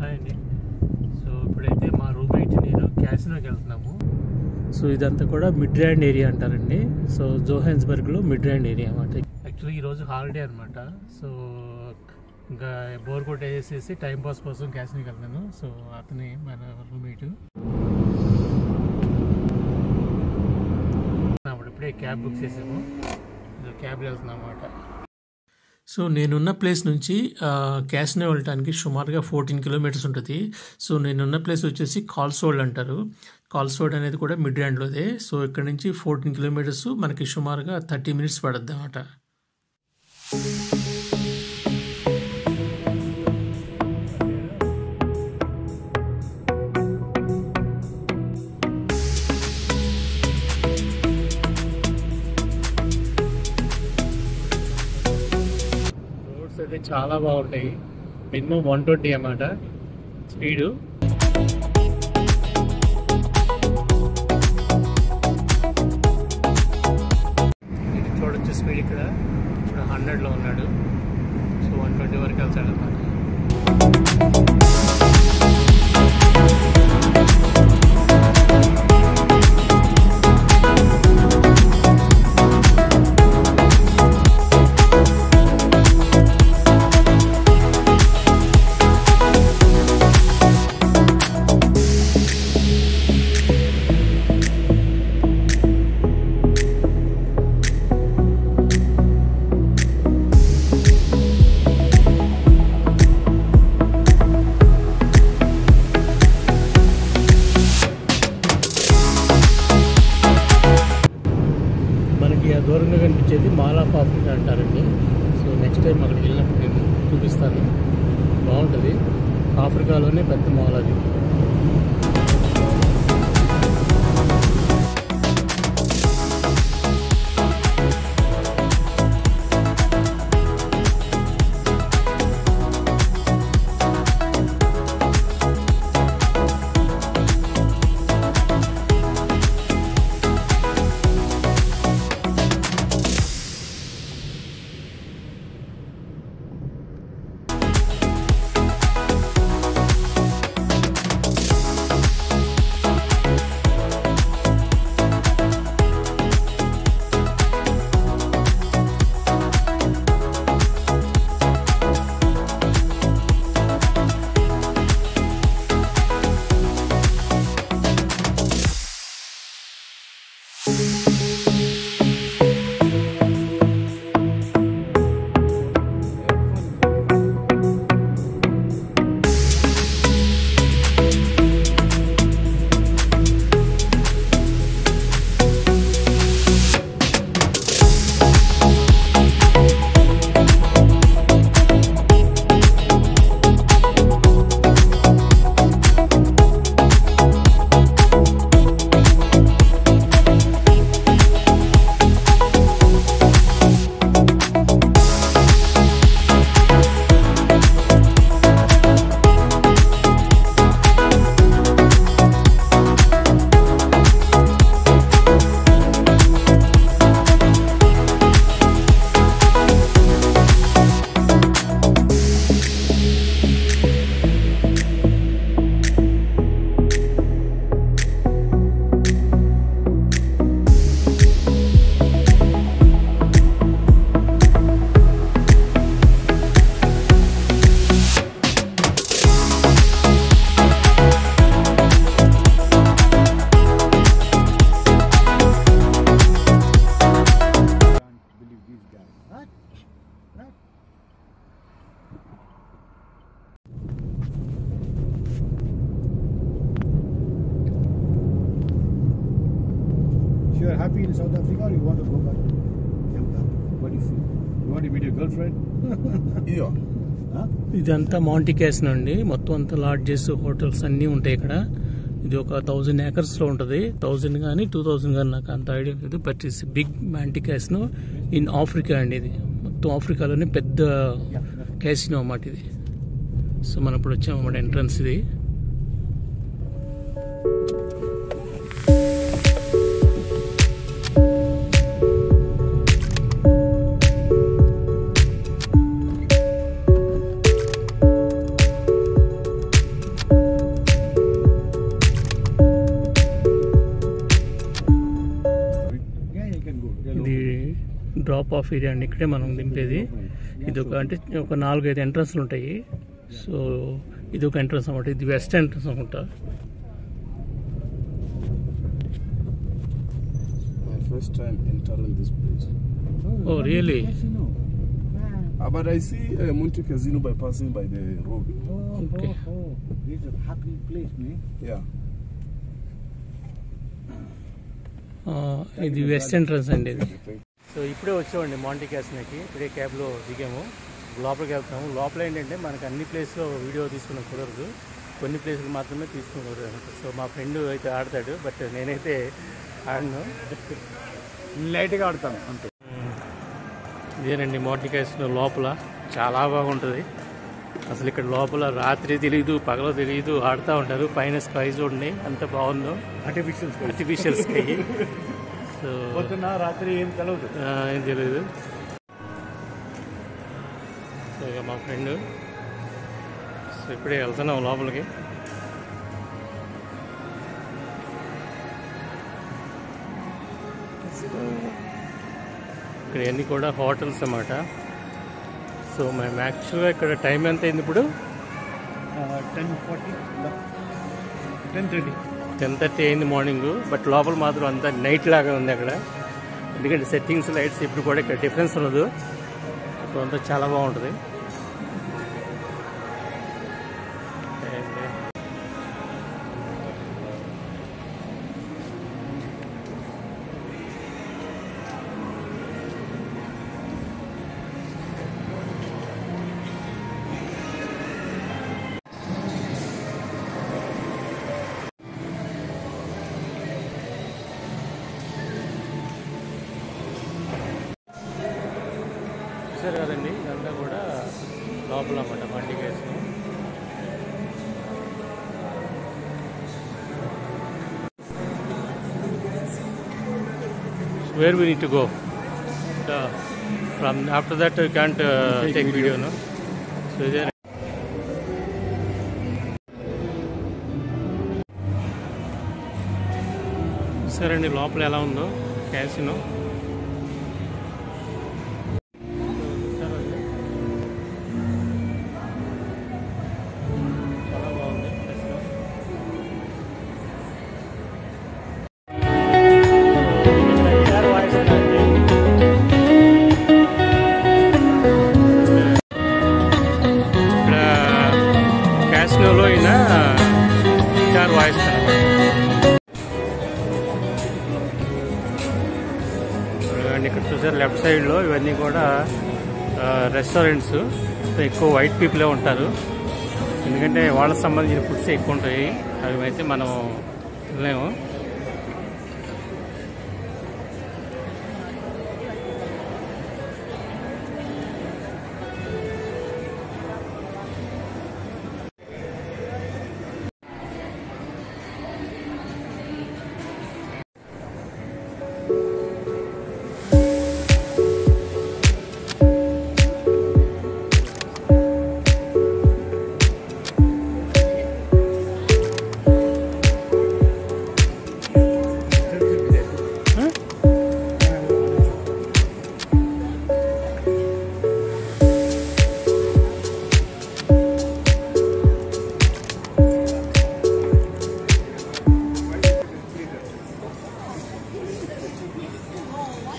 Hi అండి. So ఇప్పుడైతే మా రూమ్మేట్ నేను క్యాసినోకి వెళ్తున్నాము. సో ఇదంతా కూడా మిడ్రాండ్ ఏరియా అంటారండి. సో జోహాన్స్బర్గ్లో మిడ్రాండ్ ఏరియా అన్నమాట. యాక్చువల్లీ ఈరోజు హాలిడే అనమాట. సో ఇంకా బోర్ కొట్టేసేసి టైంపాస్ కోసం క్యాసినోకి వెళ్తాను. సో అతని మన రూమ్మేట్ ఇప్పుడే క్యాబ్ బుక్ చేసాము. క్యాబ్లో వెళ్తున్నాం అన్నమాట. సో నేనున్న ప్లేస్ నుంచి క్యాసినో వెళ్ళటానికి సుమారుగా 14 కిలోమీటర్స్ ఉంటుంది. సో నేనున్న ప్లేస్ వచ్చేసి కాల్స్వోల్డ్ అంటారు. కాల్స్వోల్డ్ అనేది కూడా మిడ్రాండ్లోదే. సో ఇక్కడ నుంచి 14 కిలోమీటర్స్ మనకి సుమారుగా 30 మినిట్స్ పడుద్ది అన్నమాట. అయితే చాలా బాగుంటాయి. మినిమం 120 అన్నమాట స్పీడు. ఇది చూడొచ్చు స్పీడ్ ఇక్కడ. ఇప్పుడు 100లో ఉన్నాడు. సో 120 వరకు వెళ్తాడు అన్నమాట. దూరంగా కనిపించేది మాల్ ఆఫ్ ఆఫ్రికా అంటారండి. సో నెక్స్ట్ టైం అక్కడికి వెళ్ళినప్పుడు నేను చూపిస్తాను. బాగుంటుంది. ఆఫ్రికాలోనే పెద్ద మాల్ అది. You are happy in South Africa or you want to go back? What do you think? You want to meet your girlfriend? Yeah. ఇదంతా మౌంటీ క్యాసినో అండి. మొత్తం అంతా లాడ్జెస్, హోటల్స్ అన్నీ ఉంటాయి ఇక్కడ. ఇది ఒక 1000 acres లో ఉంటుంది. 1000 కానీ 2000 కానీ నాకు అంత ఐడియా లేదు. But it's big mountie casino in Africa అండి. ఇది మొత్తం ఆఫ్రికాలోనే పెద్ద క్యాసినో అన్నమాట ఇది. సో మనం ఇప్పుడు వచ్చామన్నమాట ఎంట్రన్స్ ఇది. డ్రాప్ ఆఫ్ ఏరియా అండి. ఇక్కడే మనం దింపేది. ఇది అంటే ఒక 4-5 ఎంట్రన్స్లు ఉంటాయి. సో ఇది ఒక ఎంట్రన్స్ అనమాట. ఇది వెస్ట్ ఎంట్రన్స్ అనుకుంటా. First time entering this place. Oh, really? But I see Monte Casino by passing by the road. Okay. This is a happy place, man. Yeah. ఇది వెస్ట్ ఎంట్రన్స్ అండి ఇది. So ఇప్పుడే వచ్చామండి Monty క్యాసినోకి. ఇప్పుడే క్యాబ్లో దిగాము. లోపలికి వెళ్తాము. లోపల ఏంటంటే మనకు అన్ని ప్లేస్లో వీడియో తీసుకున్న కుదరదు. కొన్ని ప్లేసులు మాత్రమే తీసుకుని కుదరదు. సో మా ఫ్రెండ్ అయితే ఆడతాడు, బట్ నేనైతే ఆడను. లైట్గా ఆడతాను అంతే. ఇదేనండి మాంటీ క్యాసినో లోపల. చాలా బాగుంటుంది అసలు. ఇక్కడ లోపల రాత్రి తెలియదు, పగల తెలియదు, ఆడుతూ ఉంటారు. పైన స్కై చూడండి ఎంత బాగుందో. Artificial sky. సో పొద్దున్న రాత్రి ఏం తెలియదు. ఏం తెలియదు. సో ఇక మా ఫ్రెండ్. సో ఇప్పుడే వెళ్తున్నాం లోపలికి. ఇక్కడ అన్నీ కూడా హోటల్స్ అన్నమాట. సో మేము యాక్చువల్గా ఇక్కడ టైం ఎంత అయింది ఇప్పుడు? 10:30 అయింది మార్నింగ్. బట్ లోపల మాత్రం అంతా నైట్ లాగా ఉంది అక్కడ. ఎందుకంటే సెట్టింగ్స్, లైట్స్ ఇప్పుడు కూడా ఇక్కడ డిఫరెన్స్ ఉండదు. సో అంతా చాలా బాగుంటుంది. చూసారు కదండి, ఇదంతా కూడా లోపల అన్నమాట Monty casino. Where we need to go? From after that you can't take video, no? So there. సరే అండి, లోపల ఎలా ఉందో క్యాసినో. చాలా బాగుంది క్యాసినో. ఇక్కడ క్యాసినోలో అయిన గిటార్ వాయిస్ ఇక్కడ చూసారు లెఫ్ట్ సైడ్లో ఇవన్నీ కూడా రెస్టారెంట్స్. ఎక్కువ వైట్ పీపులే ఉంటారు, ఎందుకంటే వాళ్ళకి సంబంధించిన ఫుడ్స్ ఎక్కువ ఉంటాయి. అవి అయితే మనం తినలేము.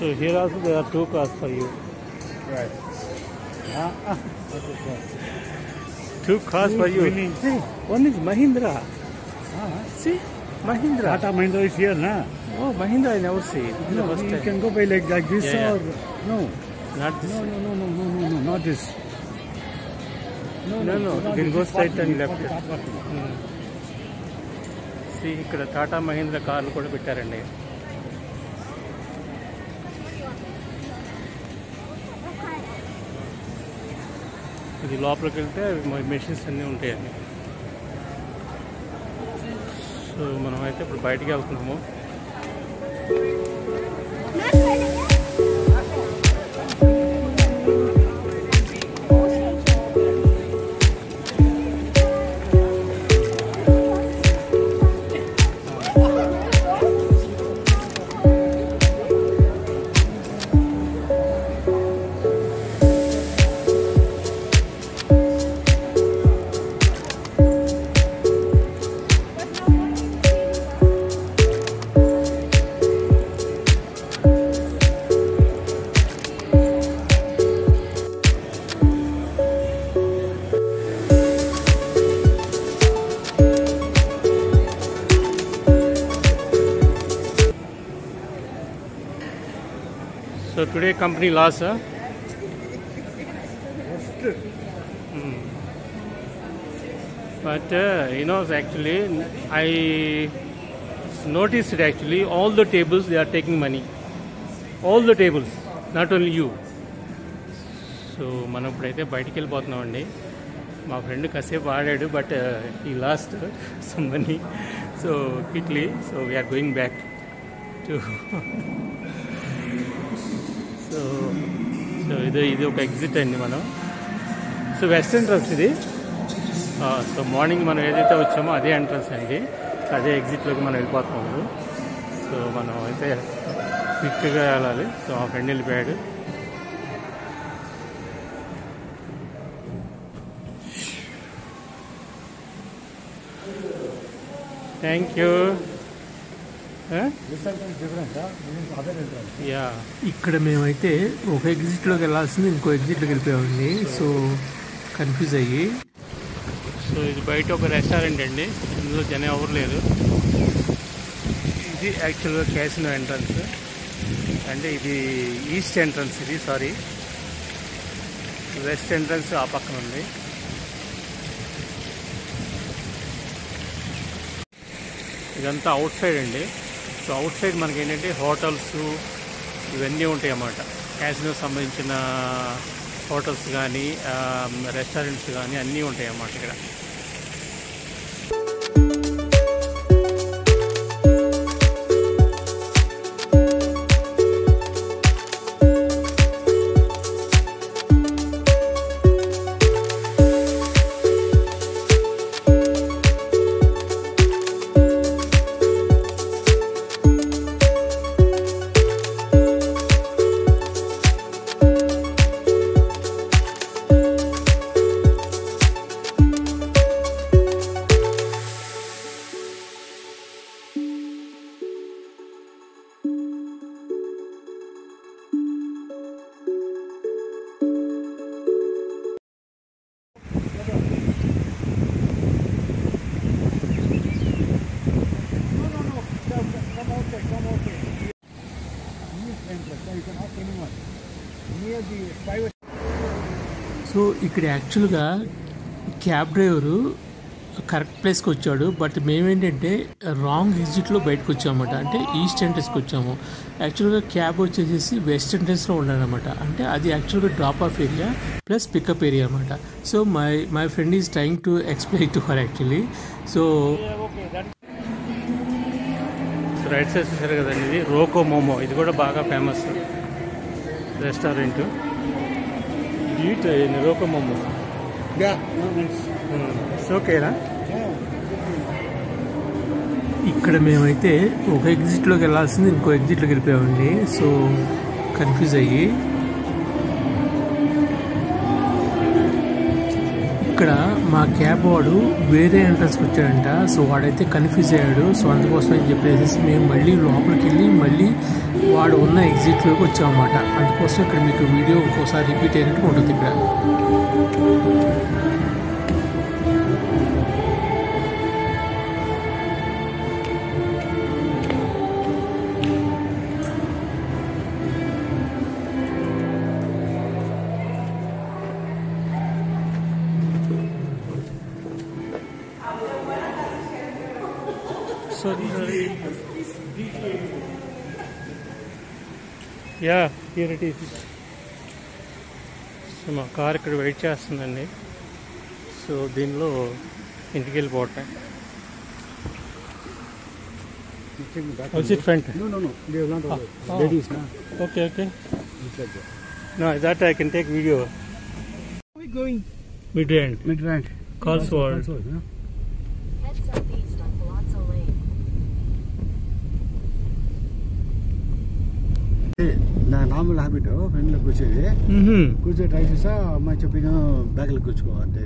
So here also there are 2 cars for you. Right. 2 cars for you. Hey, one is Mahindra. See, Mahindra. Tata Mahindra is here, na? Oh, Mahindra I never see. This is the first You time. can go by like this Yeah, or no. Not this. No, not this. No. not You can this. go This straight and parking, left. car parking. See, ఇక్కడ టాటా మహీంద్ర కార్లు కూడా పెట్టారండి. ఇది లోపలికి వెళ్తే machines అన్నీ ఉంటాయండి. So మనం అయితే ఇప్పుడు బయటికి వెళ్తున్నాము. So today company loss, huh? But actually I noticed it actually, all the tables they are taking money. All the tables, not only you. So మనం ఇప్పుడైతే బయటికి వెళ్ళిపోతున్నామండి. మా ఫ్రెండ్ కాసేపు ఆడాడు, బట్ ఈ lost some money. So quickly, so we are going back to so ఇది ఒక exit అండి మనం. సో వెస్ట్ ఎంట్రన్స్ ఇది. సో మార్నింగ్ మనం ఏదైతే వచ్చామో అదే ఎంట్రన్స్ అండి, అదే ఎగ్జిట్లోకి మనం వెళ్ళిపోతున్నాము. సో మనం అయితే క్విక్గా వెళ్ళాలి. సో మా ఫ్రెండ్ వెళ్ళిపోయాడు. Thank you. యా, ఇక్కడ మేమైతే ఒక ఎగ్జిట్లోకి వెళ్ళాల్సింది ఇంకో ఎగ్జిట్లోకి వెళ్ళిపోయామండి. సో కన్ఫ్యూజ్ అయ్యి. సో ఇది బయట ఒక రెస్టారెంట్ అండి, ఇందులో జనం ఎవరు లేరు. ఇది యాక్చువల్గా క్యాసినో ఎంట్రన్స్, అంటే ఇది ఈస్ట్ ఎంట్రన్స్. ఇది సారీ, వెస్ట్ ఎంట్రన్స్ ఆ పక్కన ఉంది. ఇదంతా అవుట్ సైడ్ అండి. సో అవుట్ సైడ్ మనకి ఏంటంటే హోటల్స్ ఇవన్నీ ఉంటాయి అన్నమాట. క్యాసినో సంబంధించిన హోటల్స్ కానీ రెస్టారెంట్స్ కానీ అన్నీ ఉంటాయి అన్నమాట ఇక్కడ. సో ఇక్కడ యాక్చువల్గా క్యాబ్ డ్రైవరు కరెక్ట్ ప్లేస్కి వచ్చాడు, బట్ మేమేంటంటే రాంగ్ ఎగ్జిట్లో బయటకు వచ్చామన్నమాట. అంటే ఈస్ట్ ఎంట్రెన్స్కి వచ్చాము. యాక్చువల్గా క్యాబ్ వచ్చేసి వెస్ట్ ఎంట్రెన్స్లో ఉన్నాడనమాట. అంటే అది యాక్చువల్గా drop off area plus pickup area అనమాట. So my friend is trying to explain to her actually. So right side చూసారు కదండి, ఇది రోకో మోమో. ఇది కూడా బాగా famous restaurant. Eat Roko Momo. ఓకేనా? ఇక్కడ మేమైతే ఒక ఎగ్జిట్లోకి వెళ్ళాల్సింది ఇంకో ఎగ్జిట్లోకి వెళ్ళిపోయామండి. సో కన్ఫ్యూజ్ అయ్యి ఇక్కడ మా క్యాబ్ వాడు వేరే ఎంట్రన్స్కి వచ్చాడంట. సో వాడైతే కన్ఫ్యూజ్ అయ్యాడు. సో అందుకోసం అని చెప్పేసి మేము మళ్ళీ లోపలికి వెళ్ళి మళ్ళీ వాడు ఉన్న ఎగ్జిట్లోకి వచ్చామన్నమాట. అందుకోసం ఇక్కడ మీకు వీడియో ఇంకోసారి రిపీట్ అయినట్టు ఉంటుంది ఇక్కడ. Sorry. Yeah, here it is. So మా కార్ ఇక్కడ వెయిట్ చేస్తుందండి. సో దీనిలో ఇంటికి వెళ్ళిపోవటం. Front? No. They are not ladies, na. Okay. No, that I can take video. We going Midrand. Carlswald. Head southeast on Palazzo Lane. నా normal habit ఫ్రెండ్లో కూర్చోది కూర్చో try చేసా అమ్మాయి చెప్పిన బ్యాగ్లో కూర్చోకో అంతే.